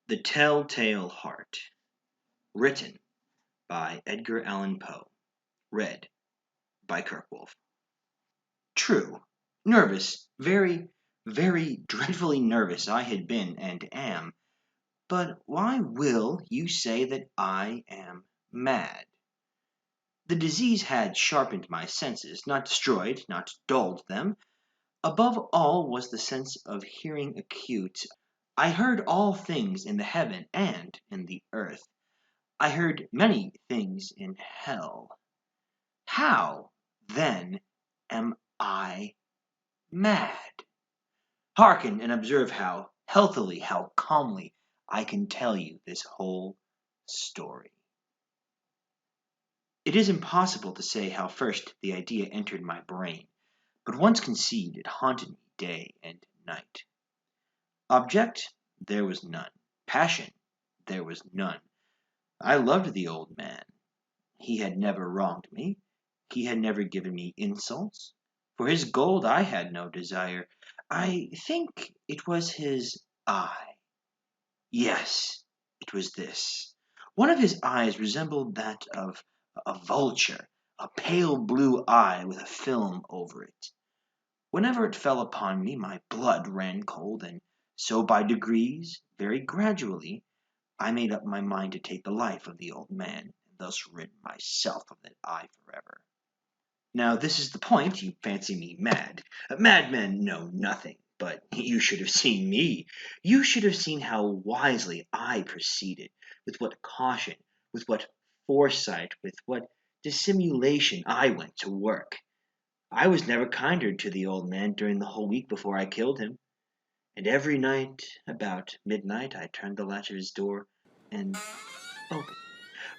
The Telltale Heart. Written by Edgar Allan Poe. Read by Kirkwulf. True. Nervous. Very, very dreadfully nervous I had been and am. But why will you say that I am mad? The disease had sharpened my senses, not destroyed, not dulled them. Above all was the sense of hearing acute. I heard all things in the heaven and in the earth. I heard many things in hell. How, then, am I mad? Hearken and observe how healthily, how calmly I can tell you this whole story. It is impossible to say how first the idea entered my brain, but once conceived it haunted me day and night. Object, there was none. Passion, there was none. I loved the old man. He had never wronged me. He had never given me insults. For his gold I had no desire. I think it was his eye. Yes, it was this. One of his eyes resembled that of a vulture, a pale blue eye with a film over it. Whenever it fell upon me, my blood ran cold, and so by degrees, very gradually, I made up my mind to take the life of the old man, and thus rid myself of that eye forever. Now this is the point. You fancy me mad. Madmen know nothing, but you should have seen me. You should have seen how wisely I proceeded, with what caution, with what foresight, with what dissimulation I went to work. I was never kinder to the old man during the whole week before I killed him. And every night, about midnight, I turned the latch of his door and opened.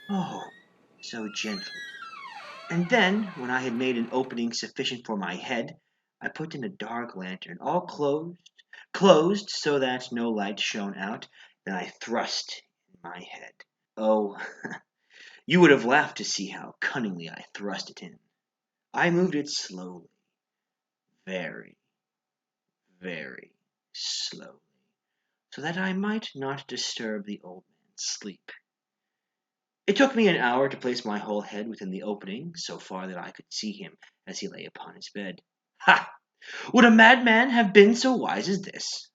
Oh, so gently. And then, when I had made an opening sufficient for my head, I put in a dark lantern, all closed so that no light shone out. Then I thrust in my head. Oh, you would have laughed to see how cunningly I thrust it in. I moved it slowly, very, very slowly, so that I might not disturb the old man's sleep. It took me an hour to place my whole head within the opening, so far that I could see him as he lay upon his bed. Ha! Would a madman have been so wise as this?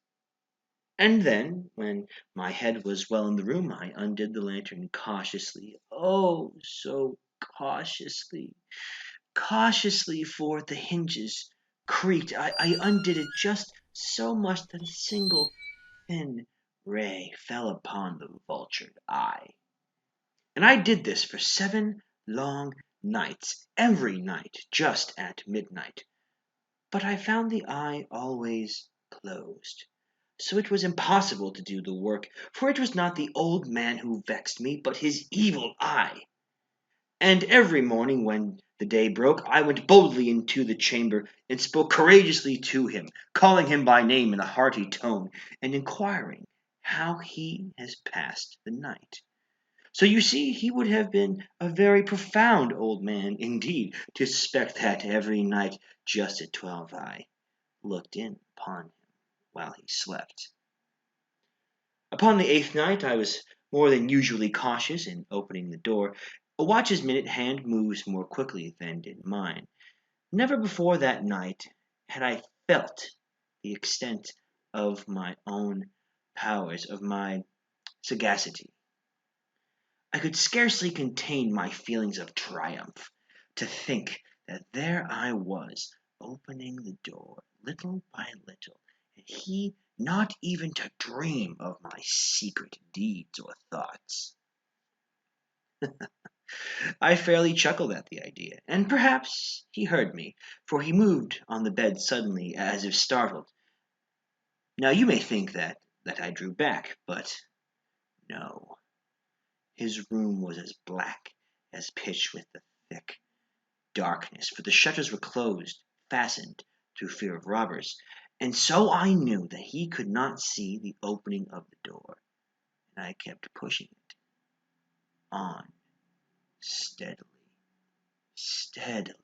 And then, when my head was well in the room, I undid the lantern cautiously. Oh, so cautiously, cautiously, for the hinges creaked. I undid it just so much that a single thin ray fell upon the vultured eye. And I did this for 7 long nights, every night just at midnight. But I found the eye always closed. So it was impossible to do the work, for it was not the old man who vexed me, but his evil eye. And every morning when the day broke, I went boldly into the chamber and spoke courageously to him, calling him by name in a hearty tone, and inquiring how he has passed the night. So you see, he would have been a very profound old man indeed to suspect that every night just at 12 I looked in upon him while he slept. Upon the 8th night I was more than usually cautious in opening the door. A watch's minute hand moves more quickly than did mine. Never before that night had I felt the extent of my own powers, of my sagacity. I could scarcely contain my feelings of triumph to think that there I was, opening the door little by little, and he not even to dream of my secret deeds or thoughts. I fairly chuckled at the idea, and perhaps he heard me, for he moved on the bed suddenly, as if startled. Now you may think that I drew back, but no. His room was as black as pitch with the thick darkness, for the shutters were closed, fastened through fear of robbers, and so I knew that he could not see the opening of the door, and I kept pushing it on steadily, steadily.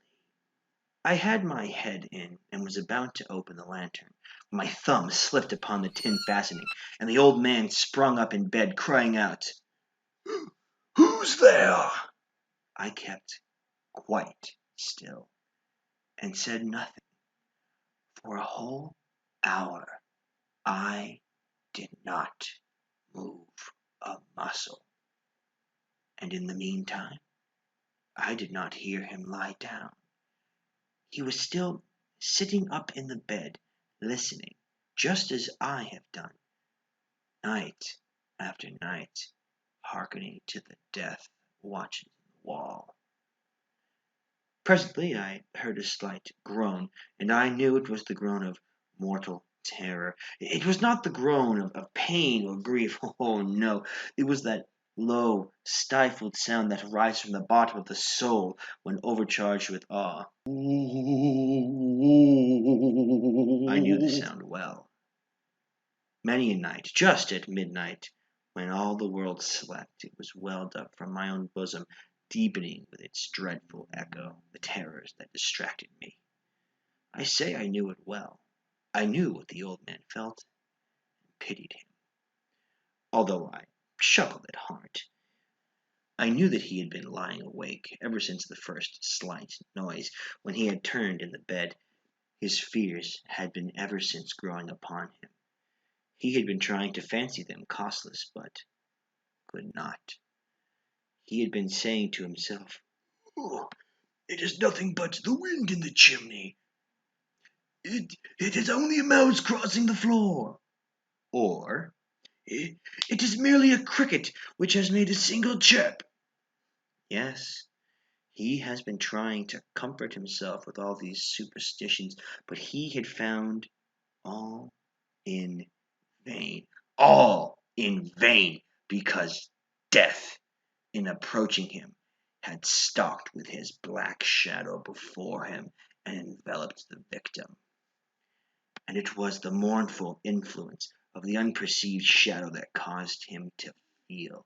I had my head in and was about to open the lantern My thumb slipped upon the tin fastening, and the old man sprung up in bed, crying out, "Who's there?" I kept quite still, and said nothing. For a whole hour I did not move a muscle, and in the meantime I did not hear him lie down. He was still sitting up in the bed, listening, just as I have done, night after night, hearkening to the death watches in the wall. Presently I heard a slight groan, and I knew it was the groan of mortal terror. It was not the groan of pain or grief. Oh, no. It was that low, stifled sound that rises from the bottom of the soul when overcharged with awe. I knew the sound well. Many a night, just at midnight, when all the world slept, it was welled up from my own bosom, deepening with its dreadful echo the terrors that distracted me. I say I knew it well. I knew what the old man felt, and pitied him, although I chuckled at heart. I knew that he had been lying awake ever since the first slight noise, when he had turned in the bed. His fears had been ever since growing upon him. He had been trying to fancy them causeless, but could not. He had been saying to himself, "Oh, it is nothing but the wind in the chimney. It is only a mouse crossing the floor." Or, "It is merely a cricket which has made a single chirp." Yes, he has been trying to comfort himself with all these superstitions, but he had found all in vain. All in vain, because death, in approaching him, had stalked with his black shadow before him and enveloped the victim. And it was the mournful influence of the unperceived shadow that caused him to feel,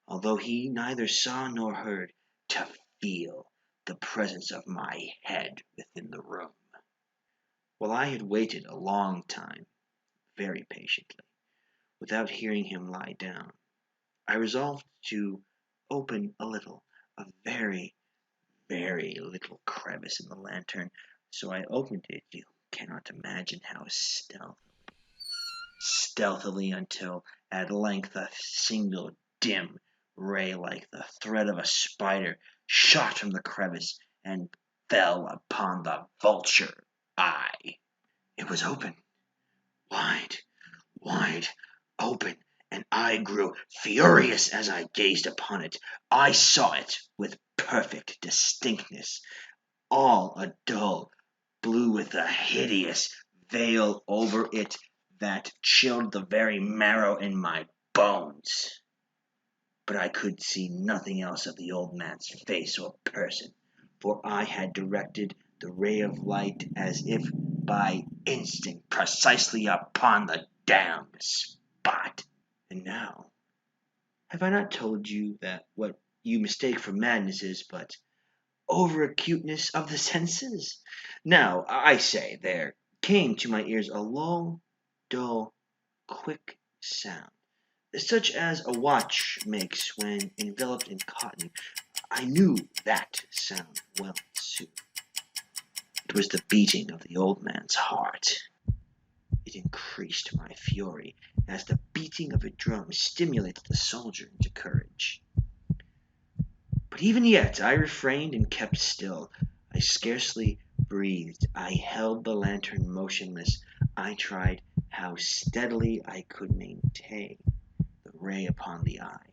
although he neither saw nor heard, to feel the presence of my head within the room. Well, I had waited a long time, very patiently, without hearing him lie down. I resolved to open a very, very little crevice in the lantern, so I opened it. You cannot imagine how stealthily, until at length a single dim ray, like the thread of a spider, shot from the crevice and fell upon the vulture eye. It was open, wide, wide open, and I grew furious as I gazed upon it. I saw it with perfect distinctness, all a dull blue with a hideous veil over it that chilled the very marrow in my bones. But I could see nothing else of the old man's face or person, for I had directed the ray of light as if by instinct precisely upon the damned spot. And now, have I not told you that what you mistake for madness is but over-acuteness of the senses? Now, I say, there came to my ears a low, dull, quick sound, such as a watch makes when enveloped in cotton. I knew that sound well, too. It was the beating of the old man's heart. It increased my fury, as the beating of a drum stimulates the soldier into courage. But even yet I refrained and kept still. I scarcely breathed. I held the lantern motionless. I tried how steadily I could maintain the ray upon the eye.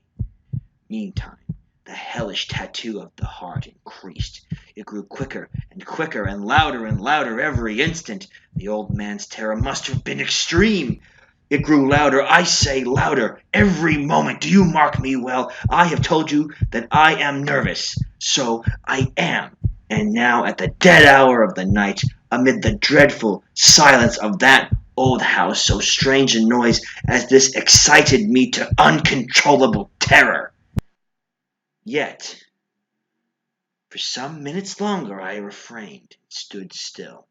Meantime, the hellish tattoo of the heart increased. It grew quicker and quicker and louder every instant. The old man's terror must have been extreme. It grew louder, I say louder, every moment. Do you mark me well? I have told you that I am nervous. So I am. And now at the dead hour of the night, amid the dreadful silence of that old house, so strange a noise as this excited me to uncontrollable terror. Yet, for some minutes longer I refrained and stood still.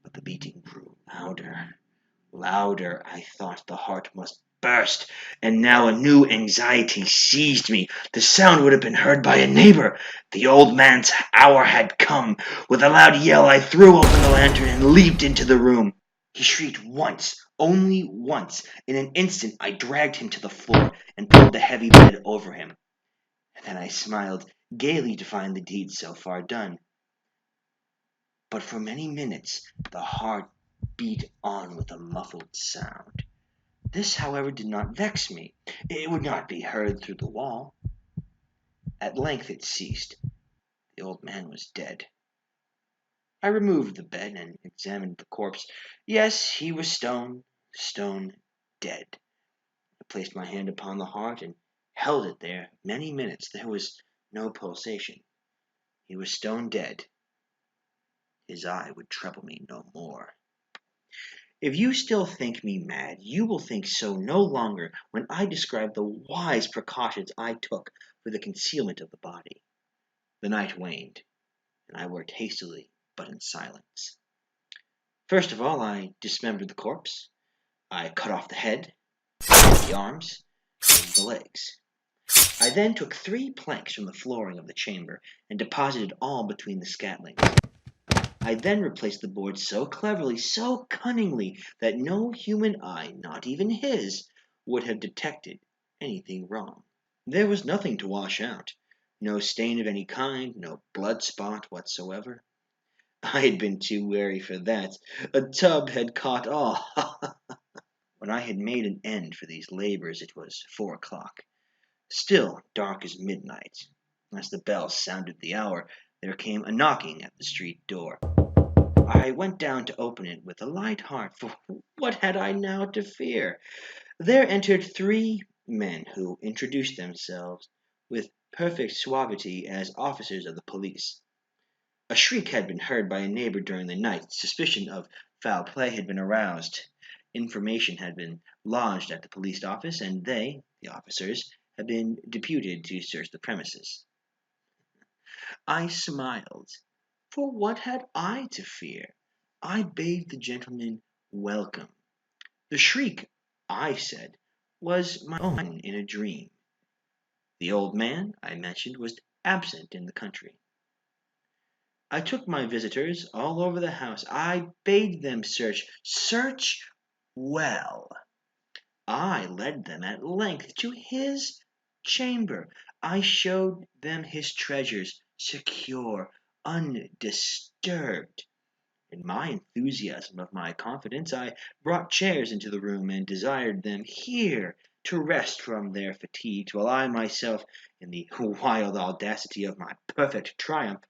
But the beating grew louder. Louder. I thought the heart must burst, and now a new anxiety seized me. The sound would have been heard by a neighbor. The old man's hour had come. With a loud yell, I threw open the lantern and leaped into the room. He shrieked once, only once. In an instant, I dragged him to the floor and pulled the heavy lid over him. And then I smiled gaily to find the deed so far done. But for many minutes the heart beat on with a muffled sound. This, however, did not vex me. It would not be heard through the wall. At length it ceased. The old man was dead. I removed the bed and examined the corpse. Yes, he was stone dead. I placed my hand upon the heart and held it there many minutes. There was no pulsation. He was stone dead. His eye would trouble me no more. If you still think me mad, you will think so no longer when I describe the wise precautions I took for the concealment of the body. The night waned, and I worked hastily but in silence. First of all, I dismembered the corpse. I cut off the head, the arms, and the legs. I then took 3 planks from the flooring of the chamber and deposited all between the scatlings. I then replaced the board so cleverly, so cunningly, that no human eye, not even his, would have detected anything wrong. There was nothing to wash out, no stain of any kind, no blood spot whatsoever. I had been too wary for that. A tub had caught all. When I had made an end for these labors, it was 4 o'clock. Still dark as midnight. As the bell sounded the hour, there came a knocking at the street door. I went down to open it with a light heart, for what had I now to fear? There entered 3 men who introduced themselves with perfect suavity as officers of the police. A shriek had been heard by a neighbor during the night. Suspicion of foul play had been aroused. Information had been lodged at the police office, and they, the officers, had been deputed to search the premises. I smiled. For what had I to fear? I bade the gentleman welcome. The shriek, I said, was my own in a dream. The old man, I mentioned, was absent in the country. I took my visitors all over the house. I bade them search well. I led them at length to his chamber. I showed them his treasures, secure, undisturbed. In my enthusiasm of my confidence, I brought chairs into the room and desired them here to rest from their fatigues, while I myself, in the wild audacity of my perfect triumph,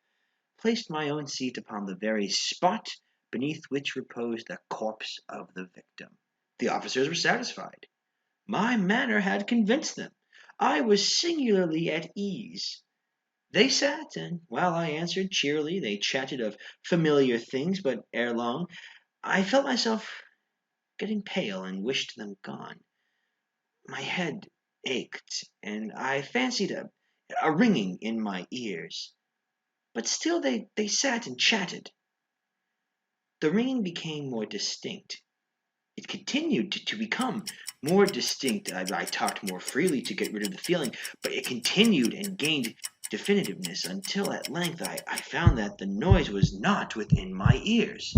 placed my own seat upon the very spot beneath which reposed the corpse of the victim. The officers were satisfied. My manner had convinced them. I was singularly at ease. They sat, and while I answered cheerily, they chatted of familiar things, but ere long I felt myself getting pale and wished them gone. My head ached, and I fancied a ringing in my ears. But still they sat and chatted. The ringing became more distinct. It continued to become more distinct. I talked more freely to get rid of the feeling, but it continued and gained definitiveness until at length I found that the noise was not within my ears.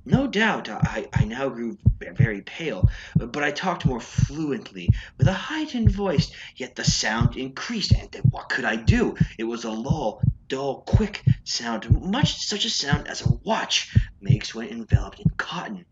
No doubt I now grew very pale, but I talked more fluently, with a heightened voice, yet the sound increased, and what could I do? It was a low, dull, quick sound, much such a sound as a watch makes when enveloped in cotton.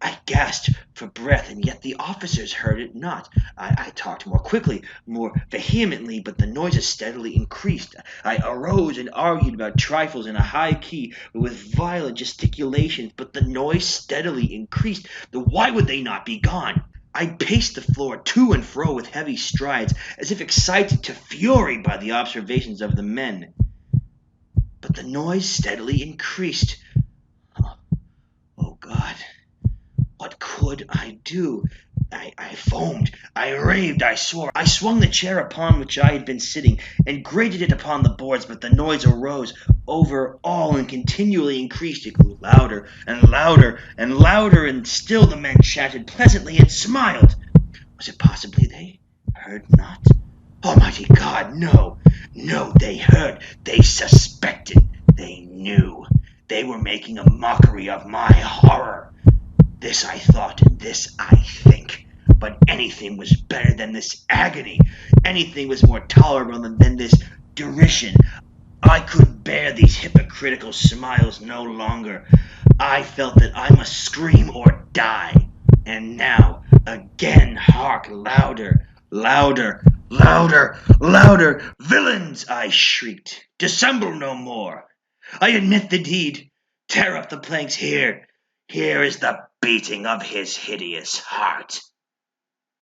I gasped for breath, and yet the officers heard it not. I talked more quickly, more vehemently, but the noises steadily increased. I arose and argued about trifles in a high key, with violent gesticulations, but the noise steadily increased. Why would they not be gone? I paced the floor to and fro with heavy strides, as if excited to fury by the observations of the men. But the noise steadily increased. Oh God! What could I do? I foamed, I raved, I swore. I swung the chair upon which I had been sitting, and grated it upon the boards, but the noise arose over all and continually increased. It grew louder and louder and louder, and still the men chatted pleasantly and smiled. Was it possibly they heard not? Almighty God, no! No, they heard, they suspected, they knew. They were making a mockery of my horror. This I thought, and this I think. But anything was better than this agony. Anything was more tolerable than this derision. I could bear these hypocritical smiles no longer. I felt that I must scream or die. And now, again, hark louder, louder, louder, louder. Villains, I shrieked, dissemble no more. I admit the deed. Tear up the planks here. Here is the beating of his hideous heart.